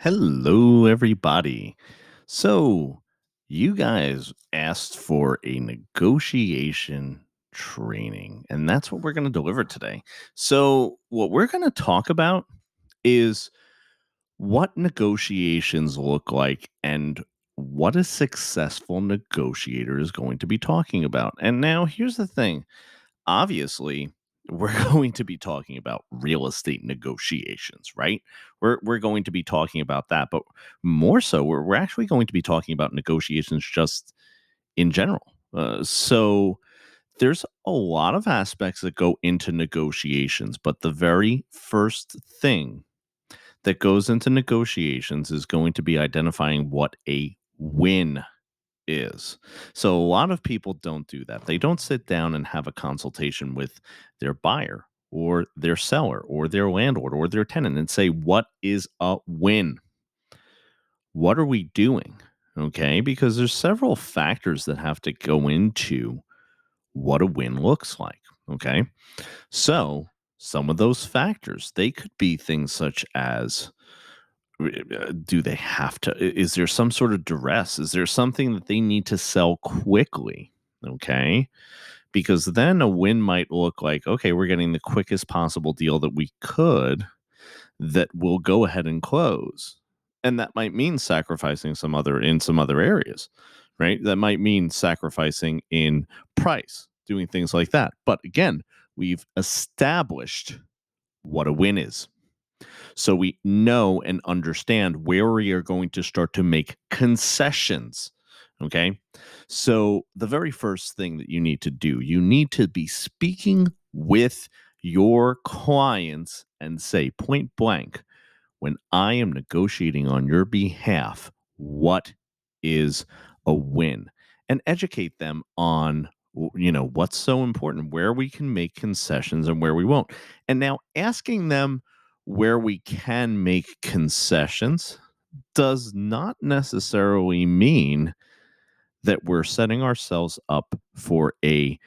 Hello, everybody. So, you guys asked for a negotiation training, and that's what we're going to deliver today. So, what we're going to talk about is what negotiations look like and what a successful negotiator is going to be talking about. And now, here's the thing, obviously we're going to be talking about real estate negotiations, right? We're going to be talking about that, but more so we're actually going to be talking about negotiations just in general. So there's a lot of aspects that go into negotiations, but the very first thing that goes into negotiations is going to be identifying what a win is. So a lot of people don't do that. They don't sit down and have a consultation with their buyer or their seller or their landlord or their tenant and say, what is a win? What are we doing? Okay. Because there's several factors that have to go into what a win looks like. Okay. So some of those factors, they could be things such as do they have to is there some sort of duress? Is there something that they need to sell quickly? Okay. Because then a win might look like, okay, we're getting the quickest possible deal that we could that will go ahead and close. And that might mean sacrificing some other areas, right? That might mean sacrificing in price, doing things like that. But again, we've established what a win is. So we know and understand where we are going to start to make concessions. Okay. So the very first thing that you need to do, you need to be speaking with your clients and say point blank, when I am negotiating on your behalf, what is a win? And educate them on what's so important, where we can make concessions and where we won't. And now asking them where we can make concessions does not necessarily mean that we're setting ourselves up for a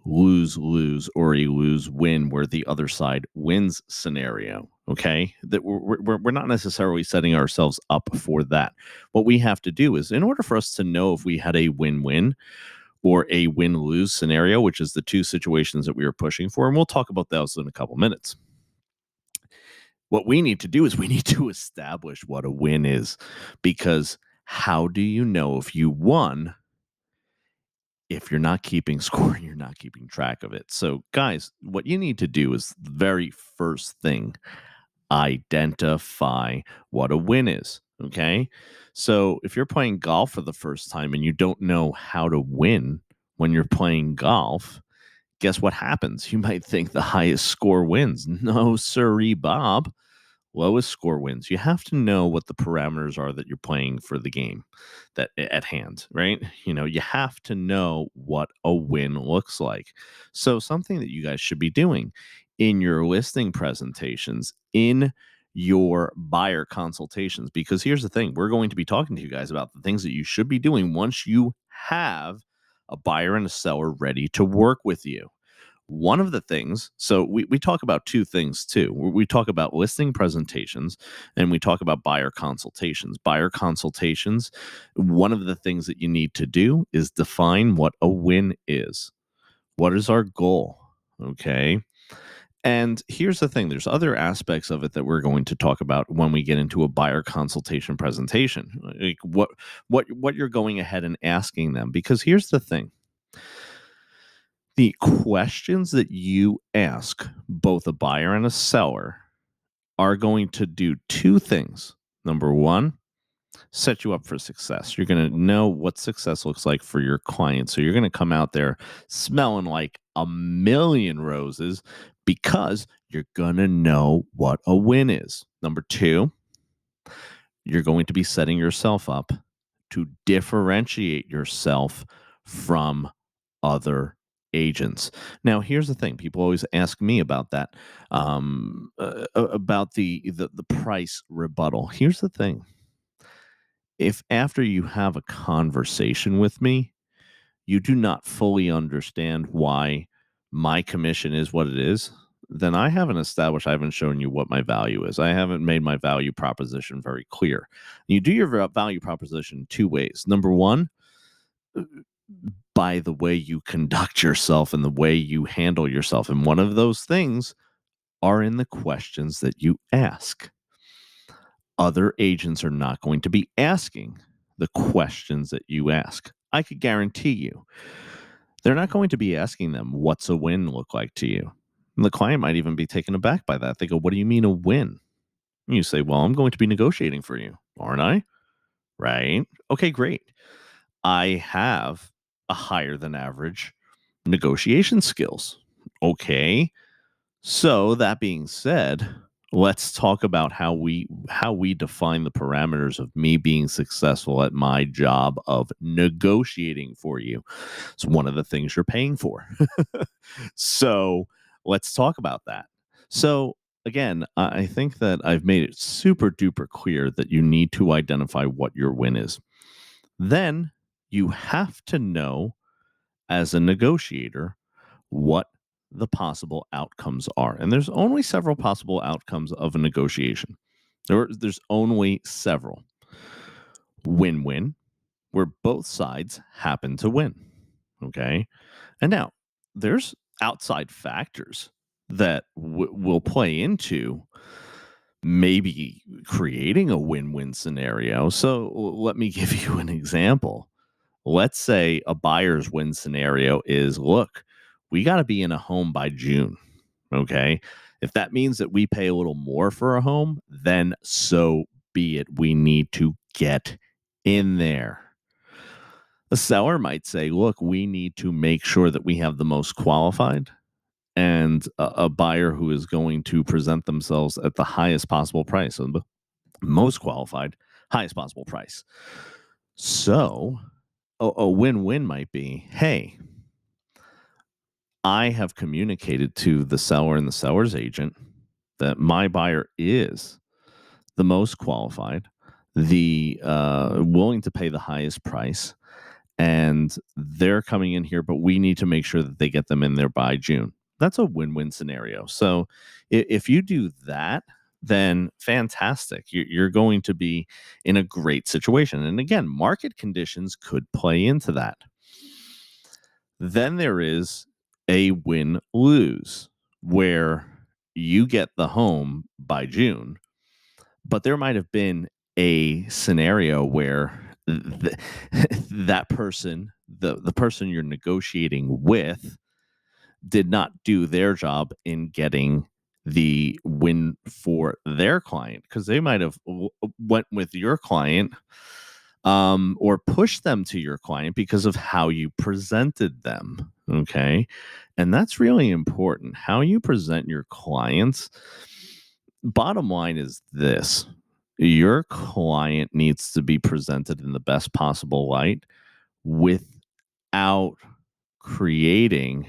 lose lose or a lose win where the other side wins scenario. Okay. That we're not necessarily setting ourselves up for that. What we have to do is, in order for us to know if we had a win win or a win lose scenario, which is the two situations that we are pushing for, and we'll talk about those in a couple minutes. What we need to do is we need to establish what a win is, because how do you know if you won if you're not keeping score and you're not keeping track of it? So, guys, what you need to do is the very first thing, identify what a win is. Okay. So, if you're playing golf for the first time and you don't know how to win when you're playing golf, guess what happens? You might think the highest score wins. No, sirree, Bob. Lowest score wins. You have to know what the parameters are that you're playing for the game that at hand, right? You have to know what a win looks like. So something that you guys should be doing in your listing presentations, in your buyer consultations, because here's the thing, we're going to be talking to you guys about the things that you should be doing once you have a buyer and a seller ready to work with you. One of the things, so we talk about two things too. We talk about listing presentations and we talk about buyer consultations. Buyer consultations, one of the things that you need to do is define what a win is. What is our goal? Okay. And here's the thing, there's other aspects of it that we're going to talk about when we get into a buyer consultation presentation. Like what you're going ahead and asking them, because here's the thing, the questions that you ask both a buyer and a seller are going to do two things. Number one, set you up for success. You're going to know what success looks like for your client. So you're going to come out there smelling like a million roses because you're going to know what a win is. Number two, you're going to be setting yourself up to differentiate yourself from other agents. Now, here's the thing: people always ask me about that, about the price rebuttal. Here's the thing: if after you have a conversation with me, you do not fully understand why my commission is what it is, then I haven't shown you what my value is. I haven't made my value proposition very clear. You do your value proposition two ways. Number one, by the way you conduct yourself and the way you handle yourself. And one of those things are in the questions that you ask. Other agents are not going to be asking the questions that you ask. I could guarantee you they're not going to be asking them, what's a win look like to you? And the client might even be taken aback by that. They go, what do you mean a win? And you say, well, I'm going to be negotiating for you, aren't I? Right. Okay, great. I have a higher than average negotiation skills. Okay. So that being said, let's talk about how we define the parameters of me being successful at my job of negotiating for you. It's one of the things you're paying for. So let's talk about that. So again, I think that I've made it super duper clear that you need to identify what your win is. Then you have to know as a negotiator what the possible outcomes are. And there's only several possible outcomes of a negotiation. There's only several. Win-win, where both sides happen to win. Okay. And now there's outside factors that will play into maybe creating a win-win scenario. So let me give you an example. Let's say a buyer's win scenario is, look, we got to be in a home by June. Okay. If that means that we pay a little more for a home, then so be it. We need to get in there. The seller might say, look, we need to make sure that we have the most qualified and a buyer who is going to present themselves at the highest possible price. So the most qualified, highest possible price. So a win-win might be, hey, I have communicated to the seller and the seller's agent that my buyer is the most qualified, the willing to pay the highest price, and they're coming in here, but we need to make sure that they get them in there by June. That's a win-win scenario. So if you do that, then fantastic. You're going to be in a great situation. And again, market conditions could play into that. Then there is a win lose where you get the home by June, but there might have been a scenario where that person, the person you're negotiating with, did not do their job in getting the win for their client because they might have went with your client or pushed them to your client because of how you presented them. Okay. And that's really important. How you present your clients. Bottom line is this: your client needs to be presented in the best possible light without creating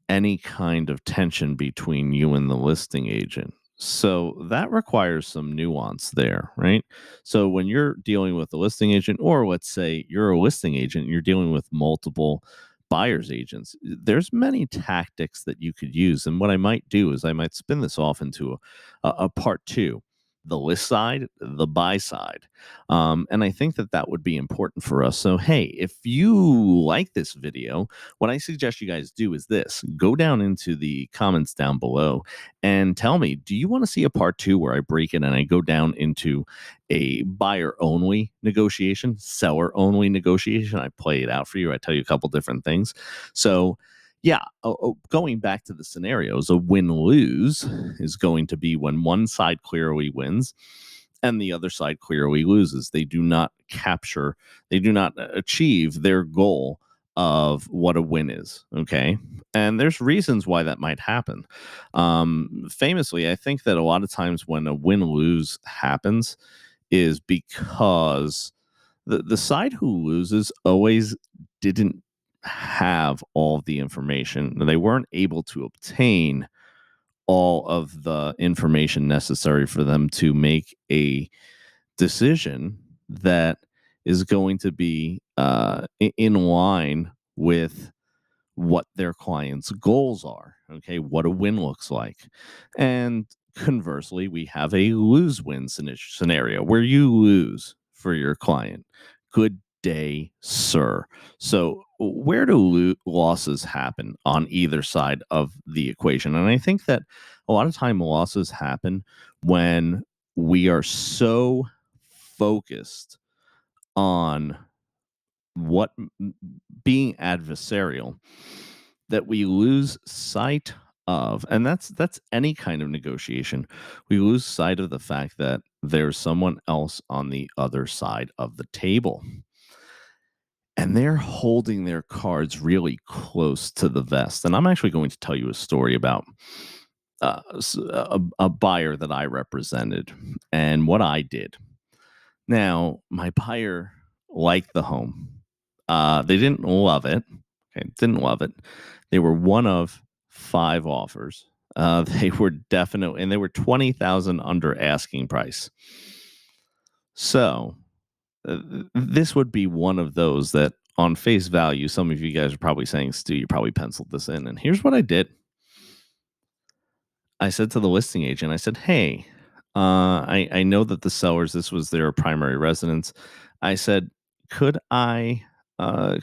any kind of tension between you and the listing agent. So that requires some nuance there, right? So when you're dealing with a listing agent, or let's say you're a listing agent, you're dealing with multiple buyer's agents, there's many tactics that you could use. And what I might do is I might spin this off into a part two: the list side, the buy side. And I think that that would be important for us. So, hey, if you like this video, what I suggest you guys do is this: go down into the comments down below and tell me, do you want to see a part two where I break it and I go down into a buyer only negotiation, seller only negotiation? I play it out for you. I tell you a couple different things. So, yeah, going back to the scenarios, a win lose is going to be when one side clearly wins and the other side clearly loses. They do not capture, they do not achieve their goal of what a win is. Okay. And there's reasons why that might happen. Famously, I think that a lot of times when a win lose happens is because the side who loses always didn't have all the information. They weren't able to obtain all of the information necessary for them to make a decision that is going to be in line with what their clients' goals are, okay, what a win looks like. And conversely, we have a lose win scenario where you lose for your client. Good day, sir. So, where do losses happen on either side of the equation? And I think that a lot of time losses happen when we are so focused on what being adversarial that we lose sight of, and that's any kind of negotiation. We lose sight of the fact that there's someone else on the other side of the table, and they're holding their cards really close to the vest. And I'm actually going to tell you a story about a buyer that I represented and what I did. Now, my buyer liked the home. They didn't love it. Okay, didn't love it. They were one of 5 offers. They were definitely, and they were 20,000 under asking price. So, this would be one of those that on face value, some of you guys are probably saying, "Stu, you probably penciled this in." And here's what I did. I said to the listing agent, I said, "Hey, I know that the sellers, this was their primary residence." I said, "Could I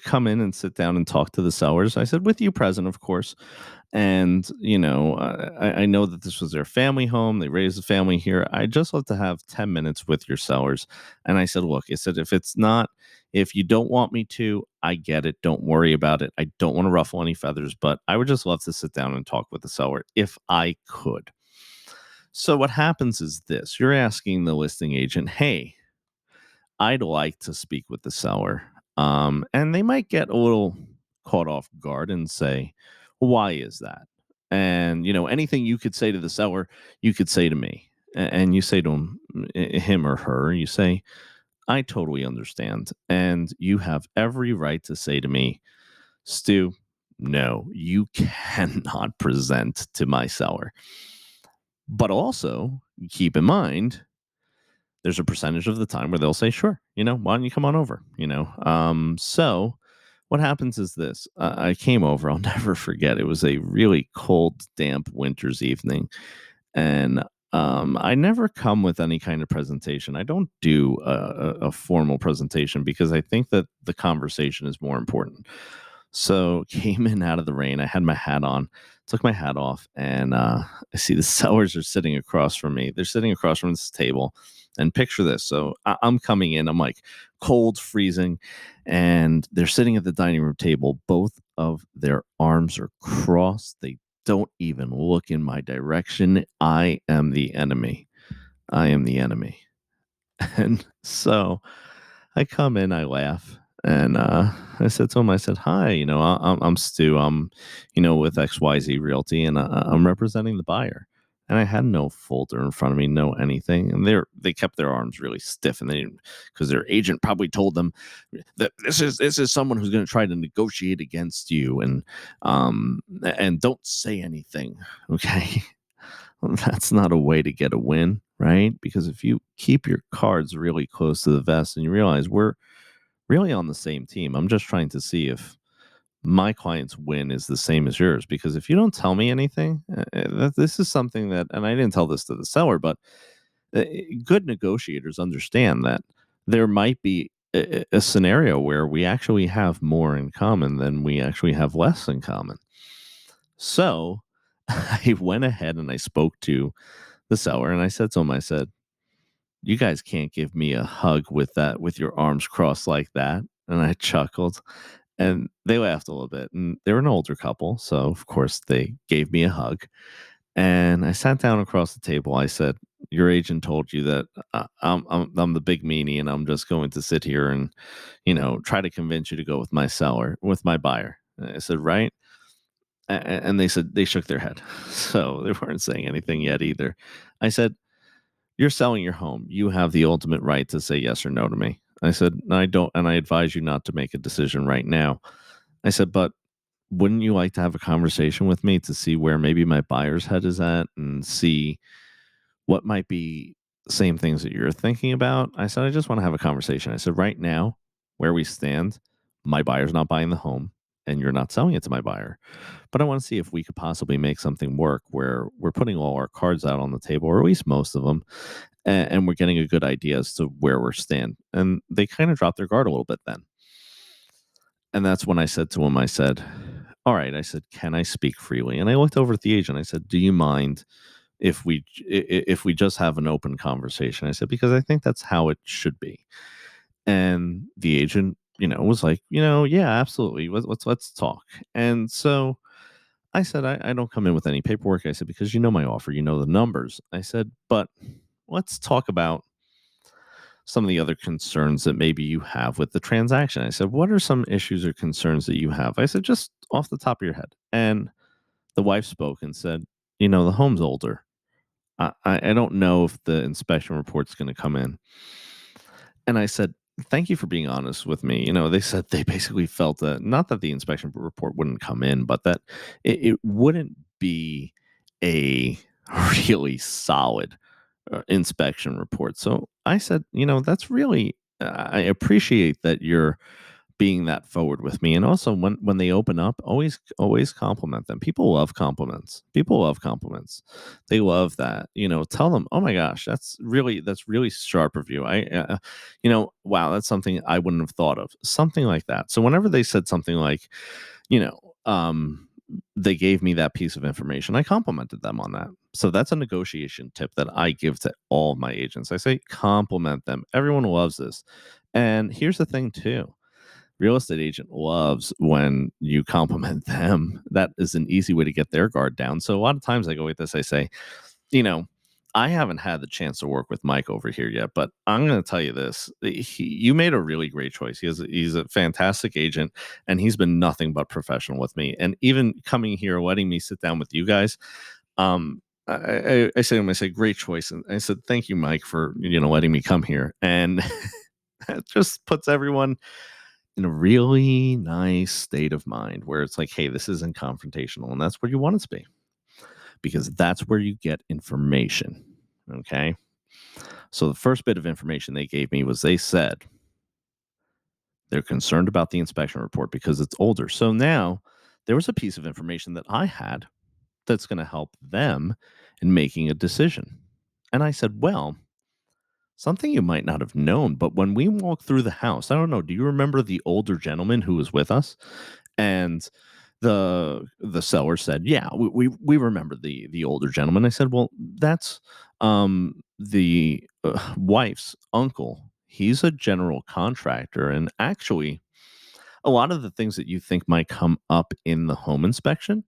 come in and sit down and talk to the sellers?" I said, "With you present, of course. And, I know that this was their family home. They raised a family here. I just love to have 10 minutes with your sellers." And I said, "Look," I said, if you don't want me to, I get it. Don't worry about it. I don't want to ruffle any feathers, but I would just love to sit down and talk with the seller if I could." So what happens is this: you're asking the listing agent, "Hey, I'd like to speak with the seller." And they might get a little caught off guard and say, "Why is that?" And anything you could say to the seller, you could say to me. And you say to him or her, you say, "I totally understand. And you have every right to say to me, Stu, no, you cannot present to my seller. But also keep in mind, there's a percentage of the time where they'll say, sure, why don't you come on over? So what happens is this: I came over, I'll never forget. It was a really cold, damp winter's evening. And I never come with any kind of presentation. I don't do a formal presentation because I think that the conversation is more important. So came in out of the rain. I had my hat on, took my hat off, and I see the sellers are sitting across from me. They're sitting across from this table. And picture this. So I'm coming in, I'm like cold, freezing, and they're sitting at the dining room table. Both of their arms are crossed. They don't even look in my direction. I am the enemy. I am the enemy. And so I come in, I laugh, and I said to him, I said, "Hi, I'm Stu. I'm, with XYZ Realty, and I'm representing the buyer." And I had no folder in front of me, no anything, and they kept their arms really stiff, and they didn't, because their agent probably told them that this is someone who's going to try to negotiate against you, and don't say anything, okay? That's not a way to get a win, right? Because if you keep your cards really close to the vest and you realize we're really on the same team, I'm just trying to see if my client's win is the same as yours. Because if you don't tell me anything, this is something that, and I didn't tell this to the seller, but good negotiators understand that there might be a scenario where we actually have more in common than we actually have less in common. So I went ahead and I spoke to the seller and I said to him, I said, "You guys can't give me a hug with your arms crossed like that." And I chuckled and they laughed a little bit. And they were an older couple. So, of course, they gave me a hug. And I sat down across the table. I said, "Your agent told you that I'm the big meanie and I'm just going to sit here and, try to convince you to go with my seller, with my buyer." And I said, "Right?" And they said they shook their head. So they weren't saying anything yet either. I said, "You're selling your home. You have the ultimate right to say yes or no to me." I said, "No, I don't, and I advise you not to make a decision right now." I said, "But wouldn't you like to have a conversation with me to see where maybe my buyer's head is at and see what might be the same things that you're thinking about?" I said, "I just want to have a conversation." I said, "Right now, where we stand, my buyer's not buying the home. and you're not selling it to my buyer. But I want to see if we could possibly make something work where we're putting all our cards out on the table, or at least most of them, and we're getting a good idea as to where we're stand. And they kind of dropped their guard a little bit then. And that's when I said to him, I said, all right, I said, can I speak freely? And I looked over at the agent. I said, do you mind if we just have an open conversation? I said, because I think that's how it should be. And the agent, was like, yeah, absolutely. Let's talk. And so I said, I don't come in with any paperwork. I said, because you know my offer, you know the numbers. I said, but let's talk about some of the other concerns that maybe you have with the transaction. I said, what are some issues or concerns that you have? I said, just off the top of your head. And the wife spoke and said, the home's older. I don't know if the inspection report's going to come in. And I said, thank you for being honest with me. They said they basically felt that not that the inspection report wouldn't come in, but that it wouldn't be a really solid inspection report. So I said, that's really, I appreciate that you're being that forward with me. And also when they open up, always compliment them. People love compliments. People love compliments. They love that. Tell them, "Oh my gosh, that's really sharp of you." Wow, that's something I wouldn't have thought of. Something like that. So whenever they said something like, you know, um they gave me that piece of information, I complimented them on that. So that's a negotiation tip that I give to all my agents. I say compliment them. Everyone loves this. And here's the thing too, real estate agent loves when you compliment them. That is an easy way to get their guard down. So a lot of times I go with this. I say, you know, I haven't had the chance to work with Mike over here yet, but I'm going to tell you this: you made a really great choice. He's a fantastic agent, and he's been nothing but professional with me. And even coming here, letting me sit down with you guys, I say to him, I say, great choice, and I said, thank you, Mike, for letting me come here, and it just puts everyone in a really nice state of mind where it's like, hey, this isn't confrontational. And that's where you want it to be, because that's where you get information. Okay. So the first bit of information they gave me was they said they're concerned about the inspection report because it's older. So now there was a piece of information that I had that's going to help them in making a decision. And I said, well, something you might not have known, but when we walked through the house, I don't know, do you remember the older gentleman who was with us? And the seller said, "Yeah, we remember the older gentleman." I said, "Well, that's the wife's uncle. He's a general contractor, and actually, a lot of the things that you think might come up in the home inspection,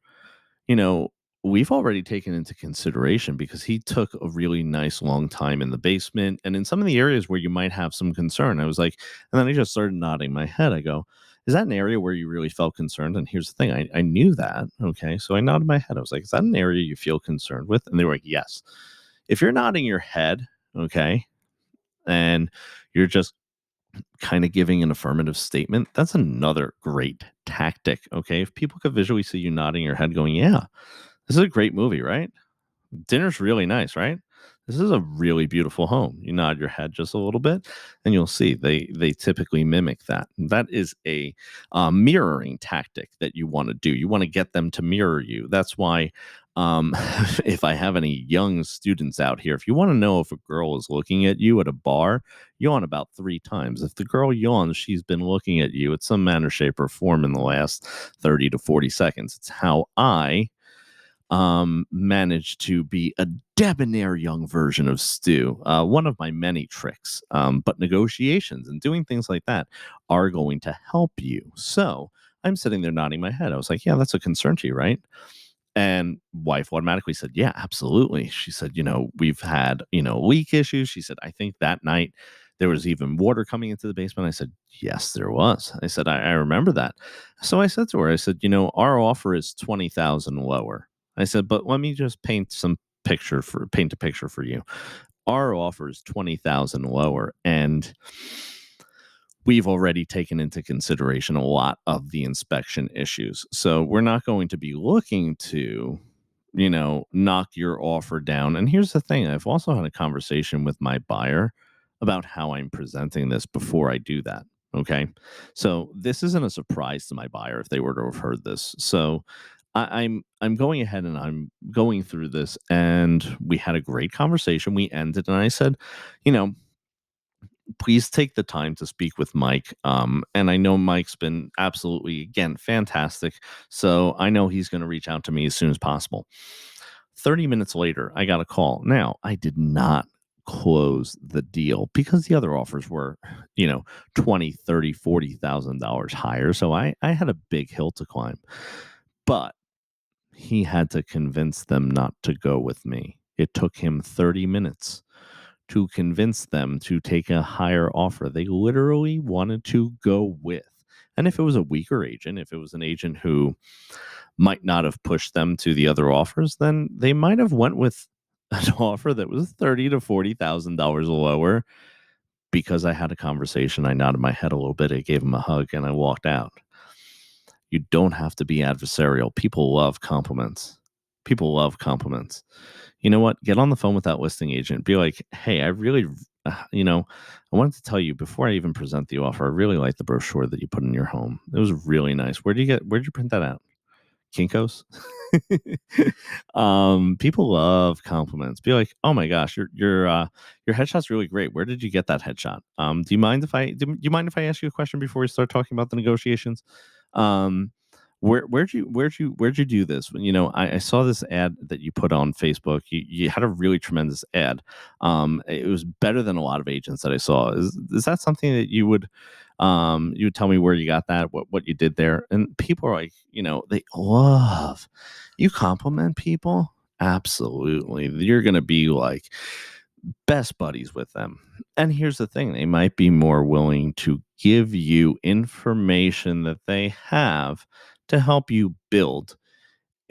you know, we've already taken into consideration because he took a really nice long time in the basement and in some of the areas where you might have some concern." I was like, and then I just started nodding my head. I go, is that an area where you really felt concerned? And here's the thing, I knew that. Okay. So I nodded my head. I was like, is that an area you feel concerned with? And they were like, yes. If you're nodding your head, okay, and you're just kind of giving an affirmative statement, that's another great tactic. Okay. If people could visually see you nodding your head going, yeah, this is a great movie, right? Dinner's really nice, right? This is a really beautiful home. You nod your head just a little bit, and you'll see they typically mimic that. That is a mirroring tactic that you want to do. You want to get them to mirror you. That's why, if I have any young students out here, if you want to know if a girl is looking at you at a bar, yawn about 3 times. If the girl yawns, she's been looking at you at some manner, shape, or form in the last 30 to 40 seconds. It's how I managed to be a debonair young version of Stu. One of my many tricks. But negotiations and doing things like that are going to help you. So I'm sitting there nodding my head. I was like, yeah, that's a concern to you, right? And wife automatically said, yeah, absolutely. She said, we've had, leak issues. She said, I think that night there was even water coming into the basement. I said, yes, there was. I said, I remember that. So I said to her, I said, our offer is 20,000 lower. I said, but let me just paint a picture for you. Our offer is 20,000 lower. And we've already taken into consideration a lot of the inspection issues. So we're not going to be looking to, knock your offer down. And here's the thing, I've also had a conversation with my buyer about how I'm presenting this before I do that. Okay. So this isn't a surprise to my buyer if they were to have heard this. So I'm going ahead and I'm going through this, and we had a great conversation. We ended, and I said, you know, please take the time to speak with Mike. And I know Mike's been absolutely, again, fantastic. So I know he's going to reach out to me as soon as possible. 30 minutes later, I got a call. Now, I did not close the deal because the other offers were, you know, 20, 30, $40,000 higher. So I had a big hill to climb. But he had to convince them not to go with me. It took him 30 minutes to convince them to take a higher offer they literally wanted to go with. And if it was a weaker agent, if it was an agent who might not have pushed them to the other offers, then they might have went with an offer that was $30 to $40,000 lower. Because I had a conversation, I nodded my head a little bit, I gave him a hug, and I walked out. You don't have to be adversarial. People love compliments. People love compliments. You know what? Get on the phone with that listing agent. Be like, hey, I really, I wanted to tell you before I even present the offer, I really like the brochure that you put in your home. It was really nice. Where'd you print that out? Kinko's. People love compliments. Be like, oh my gosh, your headshot's really great. Where did you get that headshot? Do you mind if I ask you a question before we start talking about the negotiations? Um, where'd you do this? I saw this ad that you put on Facebook. You had a really tremendous ad. It was better than a lot of agents that I saw. Is that something that you would tell me where you got that, what you did there? And people are like, they love you compliment people. Absolutely. You're going to be like best buddies with them. And here's the thing, they might be more willing to give you information that they have to help you build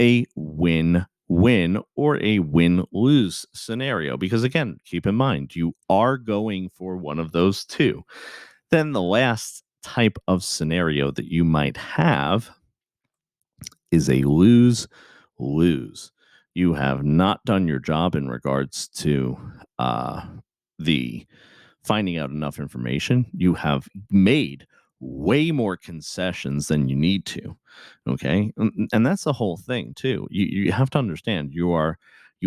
a win-win or a win-lose scenario. Because again, keep in mind, you are going for one of those two. Then the last type of scenario that you might have is a lose lose. You have not done your job in regards to the finding out enough information. You have made way more concessions than you need to. Okay. And that's the whole thing, too. You have to understand you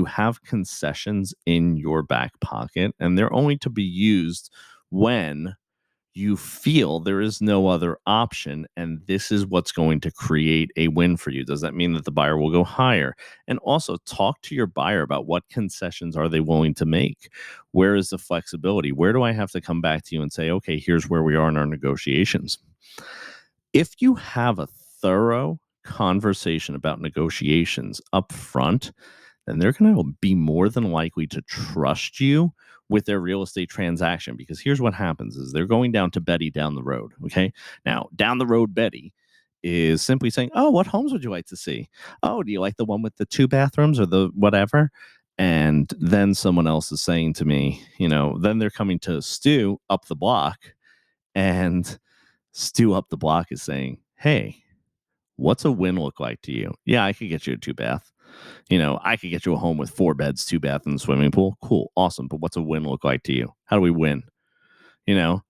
have concessions in your back pocket, and they're only to be used when you feel there is no other option, and this is what's going to create a win for you. Does that mean that the buyer will go higher? And also talk to your buyer about what concessions are they willing to make. Where is the flexibility? Where do I have to come back to you and say, okay, here's where we are in our negotiations? If you have a thorough conversation about negotiations up front, then they're going to be more than likely to trust you with their real estate transaction. Because here's what happens is they're going down to Betty down the road. Okay. Now, down the road, Betty is simply saying, oh, what homes would you like to see? Oh, do you like the one with the two bathrooms or the whatever? And then someone else is saying to me, then they're coming to Stu up the block, and Stu up the block is saying, hey, what's a win look like to you? Yeah, I could get you a two bath. I could get you a home with 4 beds, 2 baths, and a swimming pool. Cool, awesome. But what's a win look like to you? How do we win? You know,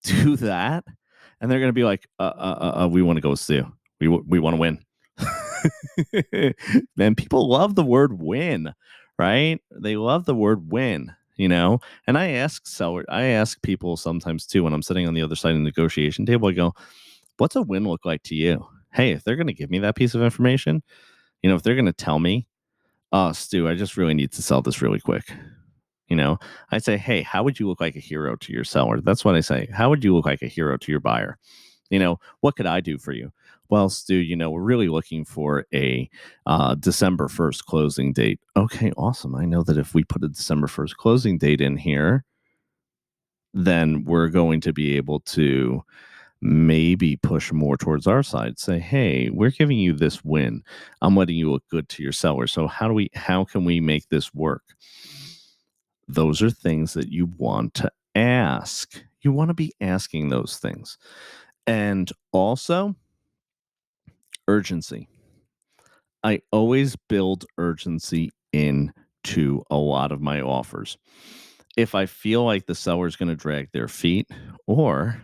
do that, and they're gonna be like, we want to go Stu. We want to win. Man, people love the word win, right? They love the word win. And I ask people sometimes too when I'm sitting on the other side of the negotiation table. I go, what's a win look like to you? Hey, if they're going to give me that piece of information, if they're going to tell me, oh, Stu, I just really need to sell this really quick. I say, hey, how would you look like a hero to your seller? That's what I say. How would you look like a hero to your buyer? What could I do for you? Well, Stu, we're really looking for a December 1st closing date. Okay, awesome. I know that if we put a December 1st closing date in here, then we're going to be able to maybe push more towards our side. Say, hey, we're giving you this win. I'm letting you look good to your seller. So how can we make this work? Those are things that you want to ask. You want to be asking those things. And also, urgency. I always build urgency into a lot of my offers. If I feel like the seller's going to drag their feet, or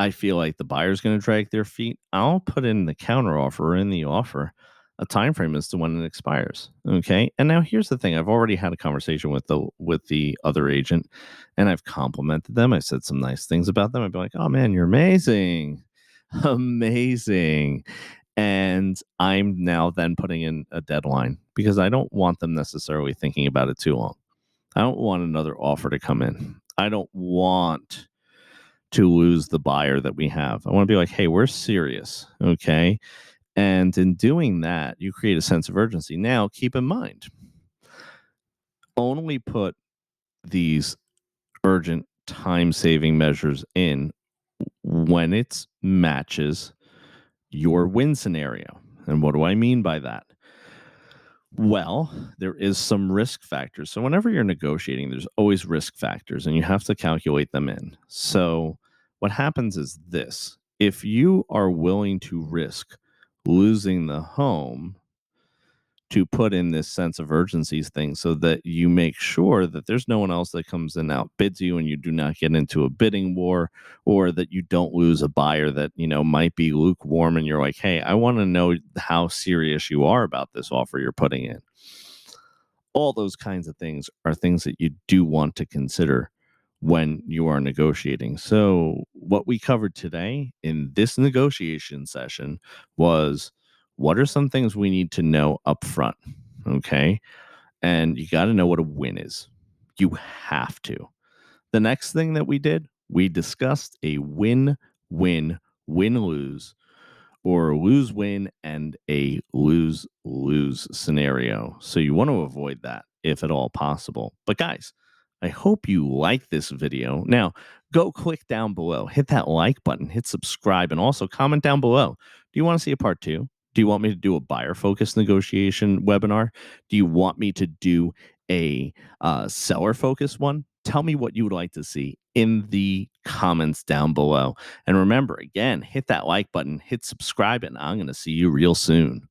I feel like the buyer's going to drag their feet, I'll put in the counter offer or in the offer a time frame as to when it expires. Okay. And now here's the thing. I've already had a conversation with the other agent and I've complimented them. I said some nice things about them. I'd be like, oh man, you're amazing. Amazing. And I'm now then putting in a deadline because I don't want them necessarily thinking about it too long. I don't want another offer to come in. I don't want to lose the buyer that we have. I want to be like, hey, we're serious. Okay. And in doing that, you create a sense of urgency. Now, keep in mind, only put these urgent time saving measures in when it matches your win scenario. And what do I mean by that? Well, there is some risk factors. So whenever you're negotiating, there's always risk factors and you have to calculate them in. So what happens is this. If you are willing to risk losing the home to put in this sense of urgency thing so that you make sure that there's no one else that comes in and outbids you and you do not get into a bidding war, or that you don't lose a buyer that, might be lukewarm and you're like, hey, I want to know how serious you are about this offer you're putting in. All those kinds of things are things that you do want to consider when you are negotiating. So, what we covered today in this negotiation session was, what are some things we need to know up front? Okay. And you got to know what a win is. You have to. The next thing that we did, we discussed a win, win, win, lose, or a lose win and a lose lose scenario. So you want to avoid that if at all possible. But guys, I hope you like this video. Now, go click down below, hit that like button, hit subscribe, and also comment down below. Do you want to see a part two? Do you want me to do a buyer focused negotiation webinar? Do you want me to do a seller focused one? Tell me what you would like to see in the comments down below. And remember, again, hit that like button, hit subscribe, and I'm going to see you real soon.